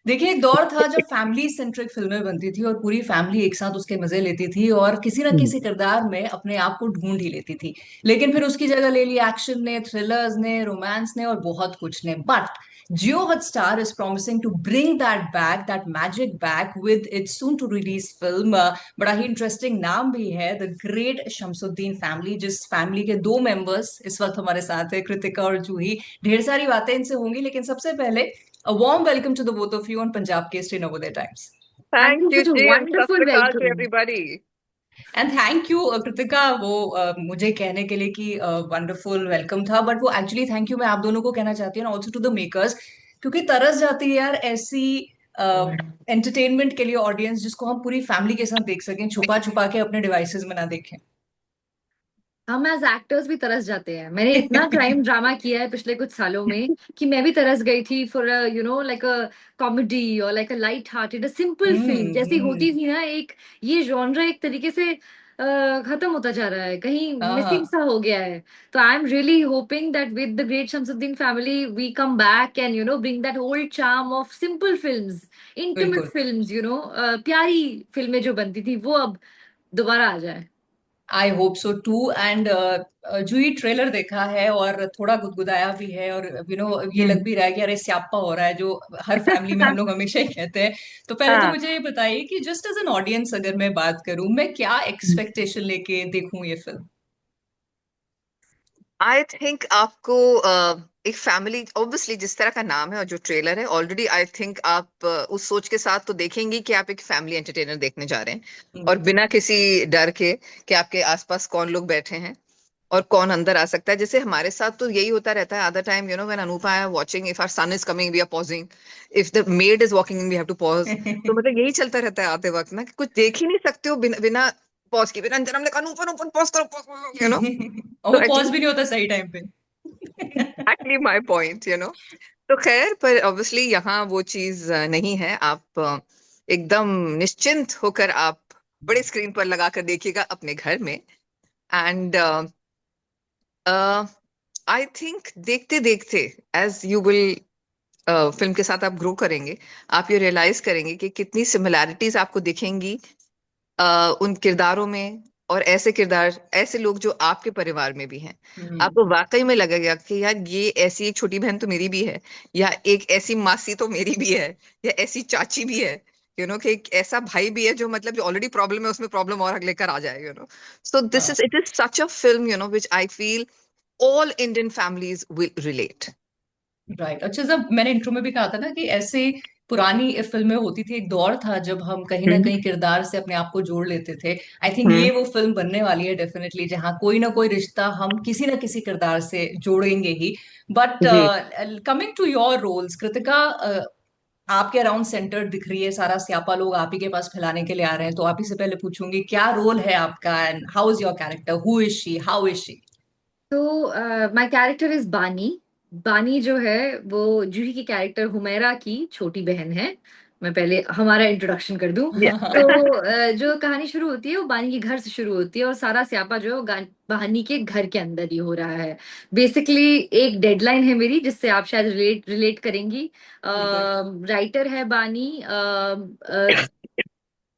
देखिए, एक दौर था जब फैमिली सेंट्रिक फिल्में बनती थी और पूरी फैमिली एक साथ उसके मजे लेती थी और किसी ना हम्म। किसी किरदार में अपने आप को ढूंढ ही लेती थी। लेकिन फिर उसकी जगह ले ली एक्शन ने, थ्रिलर्स ने, रोमांस ने और बहुत कुछ ने। But Jio Hotstar is promising to bring that back, that magic back with its soon to release film. बड़ा ही इंटरेस्टिंग नाम भी है, द ग्रेट शमसुद्दीन फैमिली, जिस फैमिली के दो मेंबर्स इस वक्त हमारे साथ है, कृतिका और जूही। ढेर सारी बातें इनसे होंगी, लेकिन सबसे पहले a warm welcome to the both of you on Punjab Keshri Navodaya Times. Thank Thank you, you, such a Ji, and Sat wonderful Sri Akal to welcome. everybody. And thank you Kritika, वो मुझे कहने के लिए कि wonderful welcome था, but वो actually thank you मैं आप दोनों को कहना चाहती हूँ, ऑल्सो टू द मेकर्स, क्योंकि तरस जाती है यार ऐसी एंटरटेनमेंट के लिए ऑडियंस जिसको हम पूरी फैमिली के साथ देख सकें, छुपा छुपा के अपने डिवाइसेस में ना देखें। हम एज एक्टर्स भी तरस जाते हैं। मैंने इतना क्राइम ड्रामा किया है पिछले कुछ सालों में कि मैं भी तरस गई थी फॉर लाइक अ कॉमेडी और लाइक अ लाइट हार्टेड सिंपल फिल्म जैसी होती हम्म। थी ना। एक ये जॉनरा एक तरीके से खत्म होता जा रहा है, कहीं हाँ मिसिंग हाँ। सा हो गया है। तो I am really hoping that with the great Shamsuddin family we come back and bring that old charm of simple films, intimate बिल्कुल। फिल्म्स, प्यारी फिल्में जो बनती थी वो अब दोबारा आ जाए। I hope so too. And Juhi, trailer देखा है और थोड़ा गुदगुदाया भी है, और ये लग हम्म। भी रहा है कि अरे स्यापा हो रहा है, जो हर फैमिली में हम लोग हमेशा ही कहते हैं। तो पहले तो हाँ। मुझे ये बताइए कि जस्ट एज एन ऑडियंस अगर मैं बात करूं, मैं क्या एक्सपेक्टेशन लेके देखूं ये फिल्म। आई थिंक आपको एक फैमिली, ऑब्वियसली जिस तरह का नाम है और जो ट्रेलर है ऑलरेडी, आई थिंक आप उस सोच के साथ तो देखेंगे कि आप एक फैमिली एंटरटेनर देखने जा रहे हैं, और हम्म। बिना किसी डर के कि आपके आसपास कौन लोग बैठे हैं और कौन अंदर आ सकता है। जैसे हमारे साथ तो यही होता रहता है आधा टाइम, व्हेन अनूपा है watching, if our son is coming we are pausing, if the maid is walking in we have to pause. तो मतलब यही चलता रहता है आते वक्त ना, कि कुछ देख ही नहीं सकते हो बिना बिना पॉज के। बिना हमने कहा अनूपा अनूपा पॉज करो पॉज करो, और तो वो पॉज भी नहीं होता सही टाइम पे। Exactly my point. तो खैर, पर ऑब्वियसली यहाँ वो चीज नहीं है। आप एकदम निश्चिंत होकर आप बड़े स्क्रीन पर लगा कर देखिएगा अपने घर में। एंड आई थिंक देखते देखते एज यू विल, फिल्म के साथ आप ग्रो करेंगे, आप ये रियलाइज करेंगे कि कितनी सिमिलैरिटीज आपको दिखेंगी उन किरदारों में, और ऐसे किरदार, ऐसे लोग जो आपके परिवार में भी हैं। हम्म। आपको वाकई में लगेगा कि यार ये ऐसी एक छोटी बहन तो मेरी भी है, या एक ऐसी मासी तो मेरी भी है, या ऐसी चाची भी है, कि एक ऐसा भाई भी है जो मतलब जो ऑलरेडी प्रॉब्लम है उसमें प्रॉब्लम और लेकर आ जाए। सो दिस हाँ। Is it is such a film which I feel all Indian families will relate. Right. अच्छा, जब मैंने इंट्रो में भी कहा था ना कि ऐसे पुरानी फिल्में होती थी, एक दौर था जब हम कहीं ना हम्म। कहीं किरदार से अपने आप को जोड़ लेते थे। आई थिंक हम्म। ये वो फिल्म बनने वाली है डेफिनेटली, जहाँ कोई ना कोई रिश्ता हम किसी ना किसी किरदार से जोड़ेंगे ही। बट जी। Coming to your roles Kritika, आपके अराउंड सेंटर दिख रही है, सारा स्यापा लोग आप ही के पास फैलाने के लिए आ रहे हैं, तो आप ही से पहले पूछूंगी क्या रोल है आपका, and how is your character, who is she, how is she. तो माय कैरेक्टर इज बानी। बानी जो है वो जूही की कैरेक्टर हुमैरा की छोटी बहन है। मैं पहले हमारा इंट्रोडक्शन कर दूं। या। तो जो कहानी शुरू होती है वो बानी के घर से शुरू होती है और सारा स्यापा जो है वो बानी के घर के अंदर ही हो रहा है। बेसिकली एक डेडलाइन है मेरी जिससे आप शायद रिलेट रिलेट करेंगी। बिल्कुल। राइटर है बानी।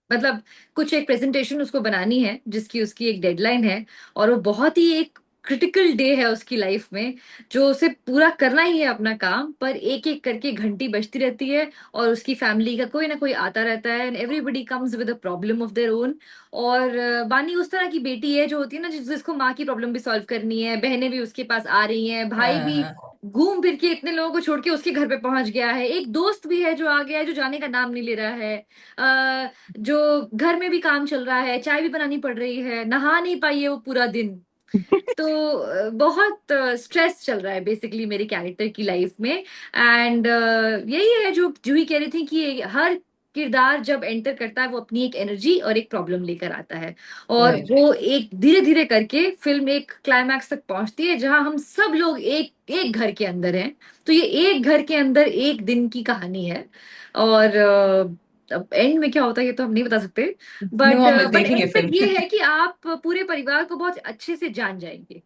मतलब कुछ एक प्रेजेंटेशन उसको बनानी है जिसकी उसकी एक डेडलाइन है, और वो बहुत ही एक क्रिटिकल डे है उसकी लाइफ में, जो उसे पूरा करना ही है अपना काम। पर एक एक करके घंटी बजती रहती है और उसकी फैमिली का कोई ना कोई आता रहता है, and everybody comes with a problem of their own. और बानी उस तरह की बेटी है जो होती है ना, जिसको माँ की प्रॉब्लम भी सॉल्व करनी है, बहनें भी उसके पास आ रही हैं, भाई हाँ भी हाँ। घूम फिर के इतने लोगों को छोड़ के उसके घर पे पहुंच गया है, एक दोस्त भी है जो आ गया है जो जाने का नाम नहीं ले रहा है, जो घर में भी काम चल रहा है, चाय भी बनानी पड़ रही है, नहा नहीं पाई है वो पूरा दिन। तो बहुत स्ट्रेस चल रहा है बेसिकली मेरे कैरेक्टर की लाइफ में। एंड यही है जो जूही कह रही थी कि हर किरदार जब एंटर करता है वो अपनी एक एनर्जी और एक प्रॉब्लम लेकर आता है, और राइट। वो एक धीरे धीरे करके फिल्म एक क्लाइमैक्स तक पहुंचती है जहां हम सब लोग एक एक घर के अंदर हैं। तो ये एक घर के अंदर एक दिन की कहानी है। और अब एंड में क्या होता है ये तो हम नहीं बता सकते। बट नो, हम बट देखेंगे एंड तक ये फिल्म। है कि आप पूरे परिवार को बहुत अच्छे से जान जाएंगे।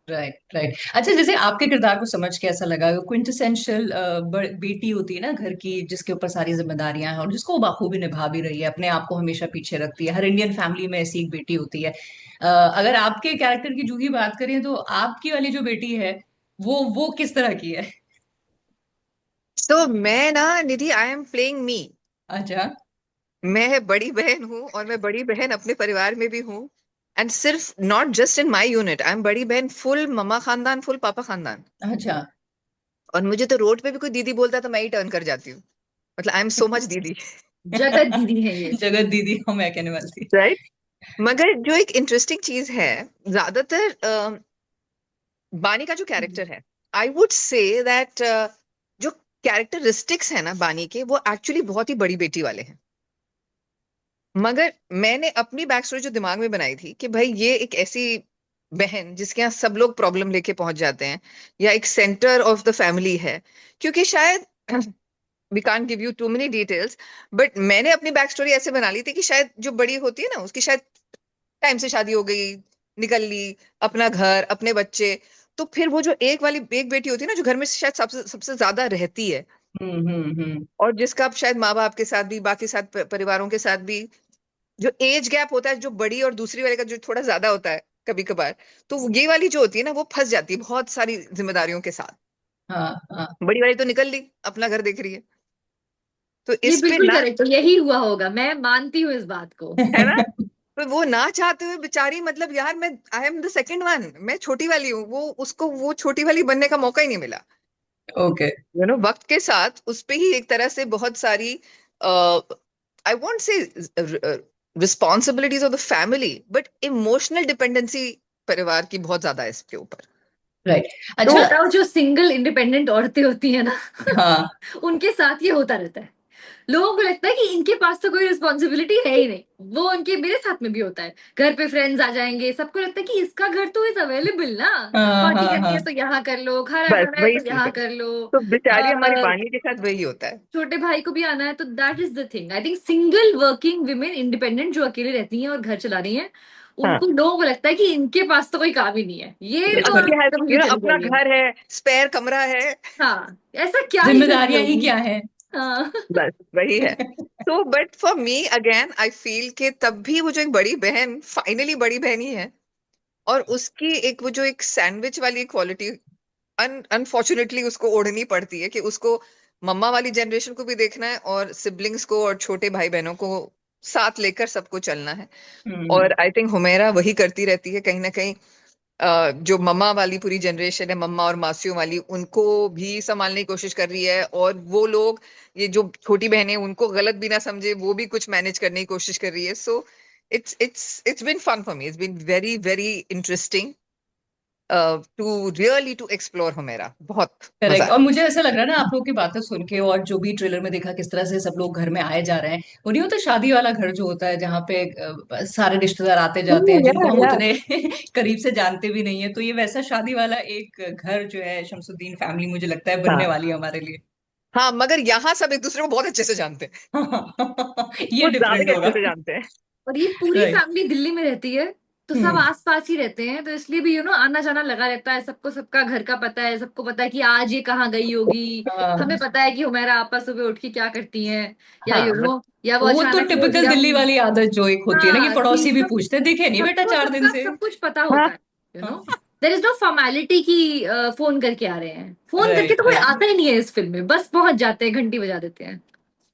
Right right. अच्छा, जैसे आपके किरदार को समझ के ऐसा लगा, क्विंटेसेंशियल बेटी होती है ना घर की, जिसके ऊपर सारी जिम्मेदारियां हैं और जिसको वो बाखूबी निभा भी रही है, अपने आप को हमेशा पीछे रखती है। हर इंडियन फैमिली में ऐसी एक बेटी होती है। अगर आपके कैरेक्टर की जूही बात करें तो आपकी वाली जो बेटी है वो किस तरह की है? तो मैं ना निधि, आई एम प्लेइंग मी। अच्छा। मैं बड़ी बहन हूँ, और मैं बड़ी बहन अपने परिवार में भी हूँ। एंड सिर्फ not just in my unit, I am बड़ी बहन फुल मम्मा खानदान, फुल पापा खानदान। अच्छा। और मुझे तो रोड पे भी कोई दीदी बोलता है तो मैं ही टर्न कर जाती हूँ। मतलब आई एम सो मच दीदी। जगत दीदी है ये। जगत दीदी हो, मैं कहने वाली थी। राइट। मगर जो एक इंटरेस्टिंग चीज है, ज्यादातर बानी का जो कैरेक्टर है, आई वुड से दैट जो कैरेक्टरिस्टिक्स है ना बानी के, वो एक्चुअली बहुत ही बड़ी बेटी वाले हैं। मगर मैंने अपनी बैक स्टोरी जो दिमाग में बनाई थी कि भाई ये एक ऐसी बहन जिसके यहाँ सब लोग प्रॉब्लम लेके पहुंच जाते हैं, या एक सेंटर ऑफ द फैमिली है। क्योंकि शायद we can't give you too many details, but मैंने अपनी बैक स्टोरी ऐसे बना ली थी कि शायद जो बड़ी होती है ना, उसकी शायद टाइम से शादी हो गई, निकल ली, अपना घर, अपने बच्चे। तो फिर वो जो एक बेटी होती है ना, जो घर में शायद सबसे सबसे ज्यादा रहती है, हम्म। और जिसका अब शायद माँ बाप के साथ भी, बाकी साथ परिवारों के साथ भी जो एज गैप होता है, जो बड़ी और दूसरी वाले का जो थोड़ा ज्यादा होता है कभी कभार, तो ये वाली जो होती है ना, वो फंस जाती है बहुत सारी जिम्मेदारियों के साथ। हाँ हाँ। बड़ी वाली तो निकल ली, अपना घर देख रही है। तो ये इस पे बिल्कुल ना, करेक्ट, तो यही हुआ होगा, मैं मानती हूँ इस बात को। है ना, तो वो ना चाहते हुए बेचारी, मतलब यार मैं, I am the second one, मैं छोटी वाली हूँ, वो उसको वो छोटी वाली बनने का मौका ही नहीं मिला। ओके। वक्त के साथ उस पे ही एक तरह से बहुत सारी, I won't say responsibilities of the family, but emotional dependency परिवार की बहुत ज्यादा है इसके ऊपर। राइट। तो अच्छा। बताओ, जो सिंगल इंडिपेंडेंट औरतें होती है ना, हाँ। उनके साथ ये होता रहता है। लोगों को लगता है कि इनके पास तो कोई रिस्पॉन्सिबिलिटी है ही नहीं। वो उनके, मेरे साथ में भी होता है, घर पे फ्रेंड्स आ जाएंगे, सबको लगता है कि इसका घर तो इज अवेलेबल ना, हाँ पार्टी हाँ करनी हाँ। है तो यहाँ कर लो, खाना बस खाना है वही तो चीज यहाँ है। कर लो, तो बेचारी हमारी अ, बानी के साथ वही होता है। छोटे भाई को भी आना है, तो that is the thing. I think single working women, independent जो अकेले रहती हैं और घर चला रही हैं, हाँ, उनको, लोगों को लगता है कि इनके पास तो कोई काम ही नहीं है, ये तो उनके यहाँ कभी भी चली अपना जाइए। घर है, स्पेयर कमरा है। हाँ, ऐसा क्या ही कर जिम्मेदारियां ही लोगी। क्या है। हाँ। बस वही है। तो but for me again I feel कि तब भी वो जो एक बड़ी बहन, फाइनली बड़ी बहन ही है। और उसकी एक वो जो एक सैंडविच वाली क्वालिटी, अनफॉर्चुनेटली उसको ओढ़नी पड़ती है, कि उसको मम्मा वाली जनरेशन को भी देखना है, और सिबलिंग्स को और छोटे भाई बहनों को साथ लेकर सबको चलना है। हम्म। और आई थिंक हुमेरा वही करती रहती है कहीं ना कहीं। जो मम्मा वाली पूरी जनरेशन है, मम्मा और मासियों वाली, उनको भी संभालने की कोशिश कर रही है। और वो लोग, ये जो छोटी बहनें, उनको गलत भी ना समझे, वो भी कुछ मैनेज करने की कोशिश कर रही है। So it's been fun for me, it's been very very interesting to really to explore Humaira. बहुत मजा करेक्ट। और आया। मुझे ऐसा लग रहा है ना, आप लोगों की बातें सुन के और जो भी ट्रेलर में देखा किस तरह से सब लोग घर में आए जा रहे हैं, वो नहीं होता शादी वाला घर जो होता है जहाँ पे सारे रिश्तेदार आते जाते हैं जिनको हम या उतने करीब से जानते भी नहीं है, तो ये वैसा शादी वाला एक घर जो है शमसुद्दीन फैमिली, मुझे लगता है बनने हाँ वाली है हमारे लिए। हाँ, मगर यहाँ सब एक दूसरे को बहुत अच्छे से जानते हैं, ये कुछ ज्यादा डिफरेंट ही अच्छे होगा। से जानते हैं। और ये पूरी राइट। फैमिली दिल्ली में रहती है, तो सब हम्म। आस पास ही रहते हैं, तो इसलिए भी आना जाना लगा रहता है, सबको सबका घर का पता है, सबको पता है कि आज ये कहाँ गई होगी। हमें हाँ पता है कि हुमैरा आपा सुबह उठ के क्या करती हैं, या हाँ, बट या वो वो तो अचानक बोल टिपिकल दिया दिल्ली वाली आदत जो एक होती है ना, कि हाँ, कि पड़ोसी भी सब, पूछते दिखे नहीं बेटा सबको 4 दिन सबका से। सब कुछ पता हाँ होता है। हाँ। देर इज नो फॉर्मेलिटी की फोन करके आ रहे हैं, फोन करके राइट तो कोई राइट आता ही नहीं है इस फिल्म में, बस पहुंच जाते हैं, घंटी बजा देते हैं।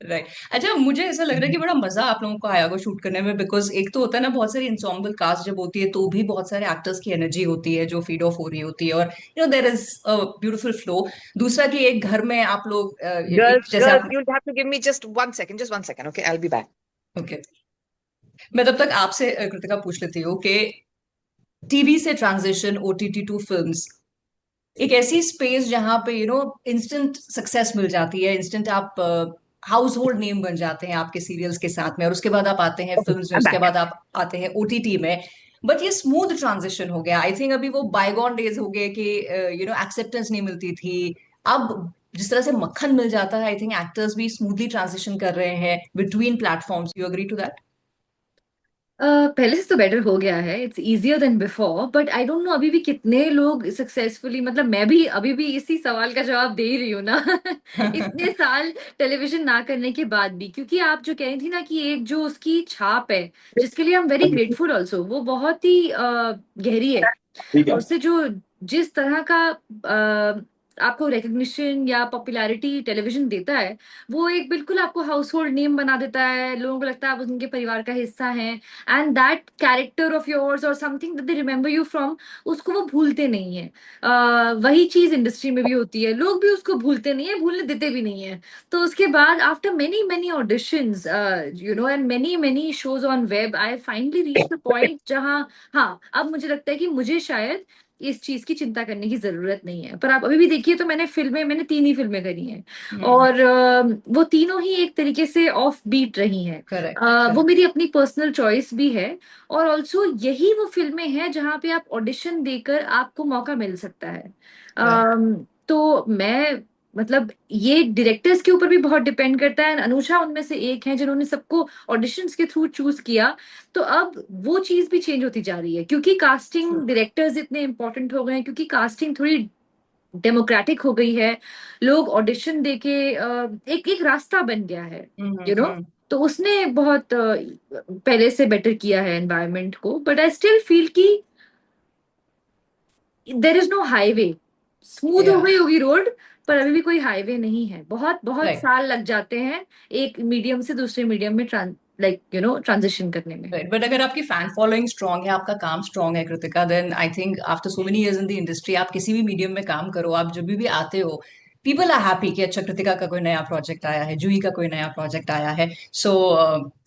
राइट। अच्छा, मुझे ऐसा लग रहा है कि बड़ा मजा आप लोगों को आया होगा शूट करने में, बिकॉज एक तो होता है ना, बहुत सारी इंसॉम्बल कास्ट जब होती है तो भी बहुत सारे एक्टर्स की एनर्जी होती है जो फीड ऑफ हो रही होती है, और there is a beautiful flow. दूसरा कि एक घर में आप लोग एक girls, जैसे girls, आप। you'll have to give me just 1 second, okay? I'll be back. Okay. मैं तब तक आपसे कृतिका पूछ लेती हूँ कि टीवी से ट्रांजिशन ओटीटी टू फिल्म्स, एक ऐसी स्पेस जहां पे इंस्टेंट सक्सेस मिल जाती है, इंस्टेंट आप हाउस होल्ड नेम बन जाते हैं आपके सीरियल्स के साथ में, और उसके बाद आप आते हैं Okay, फिल्म्स में, I'm उसके back. बाद आप आते हैं ओटीटी में। बट ये स्मूथ ट्रांजिशन हो गया। आई थिंक अभी वो बायगॉन डेज हो गए कि एक्सेप्टेंस नहीं मिलती थी। अब जिस तरह से मक्खन मिल जाता है, आई थिंक एक्टर्स भी स्मूथली ट्रांजिशन कर रहे हैं between platforms. You agree to that? पहले से तो बेटर हो गया है, it's easier than before, but I don't know अभी भी कितने लोग सक्सेसफुली, मतलब मैं भी अभी भी इसी सवाल का जवाब दे ही रही हूँ ना इतने साल टेलीविजन ना करने के बाद भी, क्योंकि आप जो कह रही थी ना कि एक जो उसकी छाप है, जिसके लिए I am very grateful also, वो बहुत ही गहरी है। ठीक और है। उससे जो जिस तरह का आपको रिकग्निशन या पॉपुलैरिटी टेलीविजन देता है, वो एक बिल्कुल आपको हाउस होल्ड नेम बना देता है, लोगों को लगता है आप उनके परिवार का हिस्सा हैं, and that character of yours और something that they remember you from, उसको वो भूलते नहीं है। वही चीज इंडस्ट्री में भी होती है, लोग भी उसको भूलते नहीं है, भूलने देते भी नहीं है। तो उसके बाद after many many auditions and many many shows on web, I finally reach the point जहाँ, हाँ, अब मुझे लगता है कि मुझे शायद इस चीज की चिंता करने की जरूरत नहीं है। पर आप अभी भी देखिए तो मैंने 3 ही फिल्में करी हैं, और वो तीनों ही एक तरीके से ऑफ बीट रही हैं। करेक्ट, वो करेक्ट, मेरी अपनी पर्सनल चॉइस भी है, और ऑल्सो यही वो फिल्में हैं जहाँ पे आप ऑडिशन देकर आपको मौका मिल सकता है। करेक्ट। तो मैं, मतलब ये डायरेक्टर्स के ऊपर भी बहुत डिपेंड करता है, अनुषा उनमें से एक है जिन्होंने सबको ऑडिशंस के थ्रू चूज किया। तो अब वो चीज भी चेंज होती जा रही है, क्योंकि कास्टिंग डायरेक्टर्स इतने इंपॉर्टेंट हो गए हैं, क्योंकि कास्टिंग थोड़ी डेमोक्रेटिक हो गई है, लोग ऑडिशन देके एक एक रास्ता बन गया है, हम्म, यू नो। तो उसने बहुत पहले से बेटर किया है एनवायरनमेंट को, बट आई स्टिल फील कि there is no highway, smooth हो या गई होगी रोड, पर अभी भी कोई हाईवे नहीं है, बहुत बहुत राइट, साल लग जाते हैं एक मीडियम से दूसरे मीडियम में ट्रांजिशन करने में। राइट। बट अगर आपकी फैन फॉलोइंग स्ट्रांग है, आपका काम स्ट्रांग है Kritika, then I think after so many years in the industry, आप किसी भी मीडियम में काम करो, आप जब भी आते हो, पीपल आर हैप्पी कि अच्छा कृतिका का कोई नया प्रोजेक्ट आया है, जूही का कोई नया प्रोजेक्ट आया है। So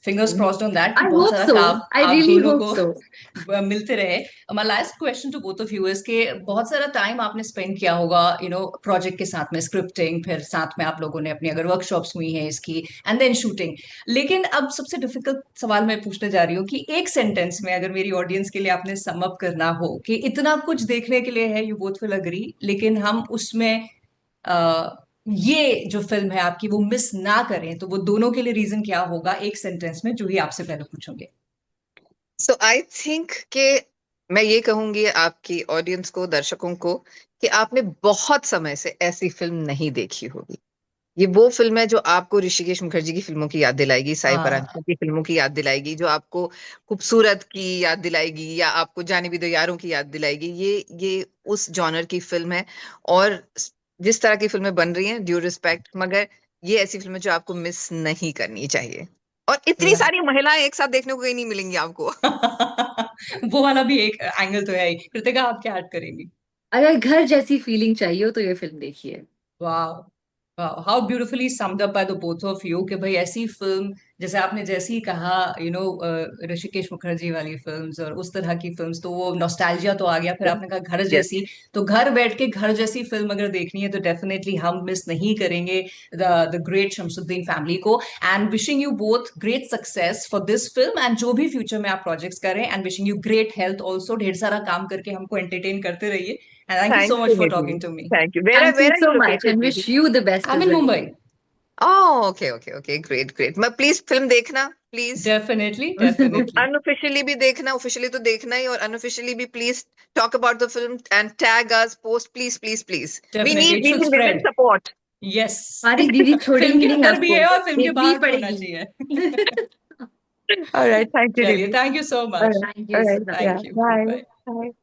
fingers crossed on that कि आई बहुत होप सारा सो, काम आई आप रियली दोनों होप को सो। मिलते रहे। My last question to both of you is के बहुत सारा टाइम आपने स्पेंड किया होगा प्रोजेक्ट के साथ में, स्क्रिप्टिंग, फिर साथ में आप लोगों ने अपनी अगर वर्कशॉप्स हुई हैं इसकी, एंड देन शूटिंग। लेकिन अब सबसे डिफिकल्ट सवाल मैं पूछने जा रही हूँ कि एक सेंटेंस में अगर मेरी ऑडियंस के लिए आपने सम अप करना हो कि इतना कुछ देखने के लिए है, यू बोथ विल अग्री, लेकिन हम उसमें आ, ये जो फिल्म है आपकी वो मिस ना करें, तो वो दोनों के लिए रीजन क्या होगा, एक सेंटेंस में, जो ही आपसे पहले पूछूंगे। सो आई थिंक कि मैं ये कहूंगी आपकी ऑडियंस को, दर्शकों को, कि आपने बहुत समय से ऐसी फिल्म नहीं देखी होगी। ये वो फिल्म है जो आपको ऋषिकेश मुखर्जी की फिल्मों की याद दिलाएगी, साई हाँ। परांजपे की फिल्मों की याद दिलाएगी, जो आपको खूबसूरत की याद दिलाएगी, या आपको जाने भी दो यारों की याद दिलाएगी। ये उस जॉनर की फिल्म है। और जिस तरह की फिल्में बन रही हैं, ड्यू रिस्पेक्ट, मगर ये ऐसी फिल्में जो आपको मिस नहीं करनी चाहिए। और इतनी सारी महिलाएं एक साथ देखने को कहीं नहीं मिलेंगी आपको। वो वाला भी एक एंगल तो है ही। कृतिका, आप क्या ऐड करेंगी? अगर घर जैसी फीलिंग चाहिए हो तो ये फिल्म देखिए। वाह, वाह, how beautifully summed up by the both of you कि भाई ऐसी फिल्म, जैसे आपने जैसे ही कहा, ऋषिकेश मुखर्जी वाली फिल्म्स और उस तरह की फिल्म्स, तो वो नॉस्टैल्जिया तो आ गया। फिर आपने कहा घर यस। जैसी, तो घर बैठ के घर जैसी फिल्म अगर देखनी है तो डेफिनेटली हम मिस नहीं करेंगे द ग्रेट शमसुद्दीन फैमिली को। And wishing you both great success for this film, and जो भी फ्यूचर में आप प्रोजेक्ट्स करें, and wishing you great health also, ढेर सारा काम करके हमको एंटरटेन करते रहिए। And thank you thank so much you for Nidhi. Talking to me. Thank you. Thank you where are so you much located, and Nidhi? Wish you the best I M as in well. Mumbai. Oh, okay okay okay, great great. मैं please film देखना, please. Definitely, definitely, unofficially भी देखना, officially तो देखना ही, और unofficially भी please talk about the film and tag us, post, please please please. Definitely it we should need spread. Support. Yes. हमारी दीदी फिल्म छोड़ेंगी के नहीं अंदर भी आपको, है और फिल्म के देखनी ही बाहर भी होना पड़ेगी। चाहिए। ऑलराइट, थैंक यू चलिए, दीदी। Thank you so much. Alright, thank you so alright, much. Yeah, thank you, bye bye. Bye.